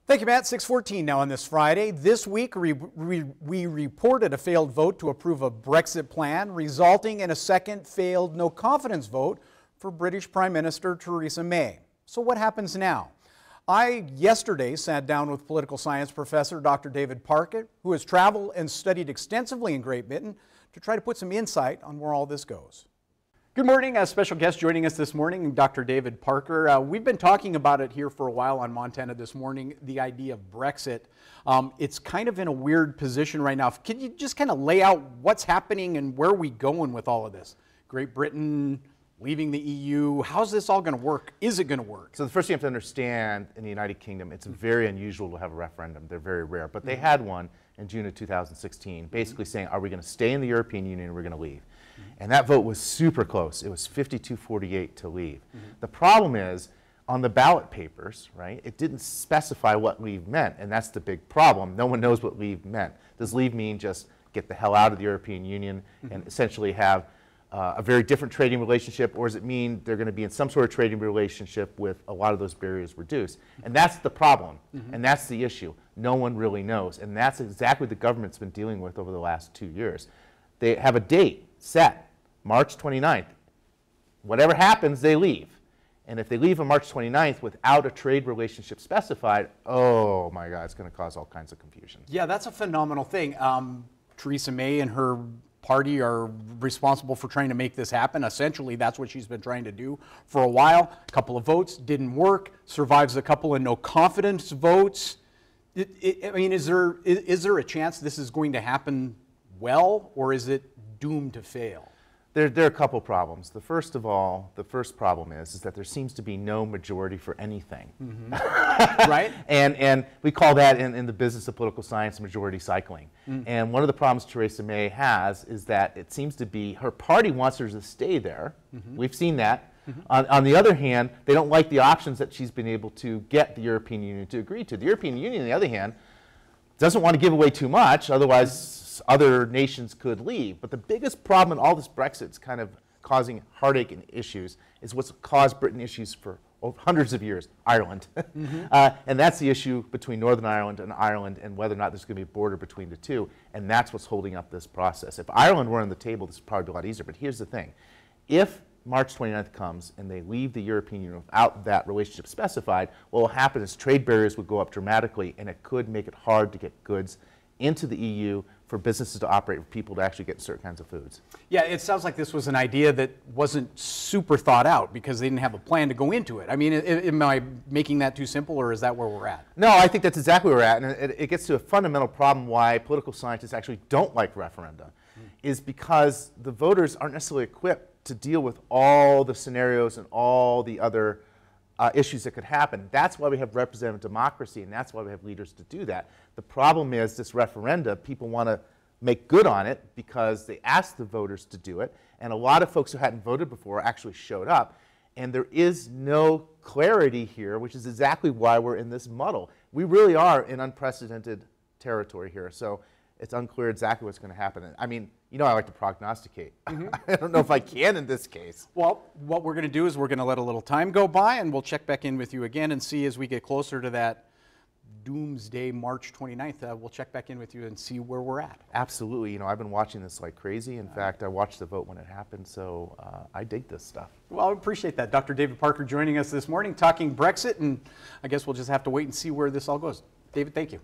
Thank you, Matt. 6:14 now on this Friday. This week, we reported a failed vote to approve a Brexit plan, resulting in a second failed no-confidence vote for British Prime Minister Theresa May. So what happens now? I yesterday sat down with political science professor Dr. David Parker, who has traveled and studied extensively in Great Britain, to try to put some insight on where all this goes. Good morning. A special guest joining us this morning, Dr. David Parker. We've been talking about it here for a while on Montana This Morning, the idea of Brexit. It's kind of in a weird position right now. Can you just kind of lay out what's happening and where are we going with all of this? Great Britain leaving the EU. How's this all going to work? Is it going to work? So the first thing you have to understand, in the United Kingdom, it's very unusual to have a referendum. They're very rare. But they had one in June of 2016, basically saying, are we going to stay in the European Union or are we going to leave? And that vote was super close. It was 52-48 to leave. The problem is, on the ballot papers, right, it didn't specify what leave meant, and that's the big problem. No one knows what leave meant. Does leave mean just get the hell out of the European Union and essentially have a very different trading relationship, or does it mean they're going to be in some sort of trading relationship with a lot of those barriers reduced? And that's the problem, and that's the issue. No one really knows, and that's exactly what the government's been dealing with over the last 2 years. They have a date set, March 29th. Whatever happens, they leave. And if they leave on March 29th without a trade relationship specified, oh my God, it's going to cause all kinds of confusion. Yeah, that's a phenomenal thing. Theresa May and her party are responsible for trying to make this happen. Essentially, that's what she's been trying to do for a while. A couple of votes didn't work, survives a couple of no confidence votes. I mean, is there a chance this is going to happen well, or is it doomed to fail? There are a couple problems. The first problem is that there seems to be no majority for anything. Right? And we call that in the business of political science majority cycling. And one of the problems Theresa May has is that it seems to be her party wants her to stay there. We've seen that. On the other hand, they don't like the options that she's been able to get the European Union to agree to. The European Union, on the other hand, doesn't want to give away too much, otherwise other nations could leave. But the biggest problem in all this Brexit's kind of causing heartache and issues is what's caused Britain issues for hundreds of years, Ireland. And that's the issue between Northern Ireland and whether or not there's going to be a border between the two. And that's what's holding up this process. If Ireland were on the table, this would probably be a lot easier. But here's the thing. If March 29th comes and they leave the European Union without that relationship specified, what will happen is trade barriers would go up dramatically, and it could make it hard to get goods into the EU for businesses to operate, for people to actually get certain kinds of foods. Yeah, it sounds like this was an idea that wasn't super thought out because they didn't have a plan to go into it. I mean, am I making that too simple, or is that where we're at? No, I think that's exactly where we're at, and it gets to a fundamental problem why political scientists actually don't like referenda, is because the voters aren't necessarily equipped to deal with all the scenarios and all the other issues that could happen. That's why we have representative democracy, and that's why we have leaders to do that. The problem is this referenda, people want to make good on it because they asked the voters to do it, and a lot of folks who hadn't voted before actually showed up, and there is no clarity here, which is exactly why we're in this muddle. We really are in unprecedented territory here, so it's unclear exactly what's going to happen. I mean, you know I like to prognosticate. I don't know if I can in this case. Well, what we're going to do is we're going to let a little time go by, and we'll check back in with you again and see as we get closer to that doomsday March 29th, we'll check back in with you and see where we're at. Absolutely. You know, I've been watching this like crazy. In fact, I watched the vote when it happened, so I dig this stuff. Well, I appreciate that. Dr. David Parker joining us this morning, talking Brexit, and I guess we'll just have to wait and see where this all goes. David, thank you.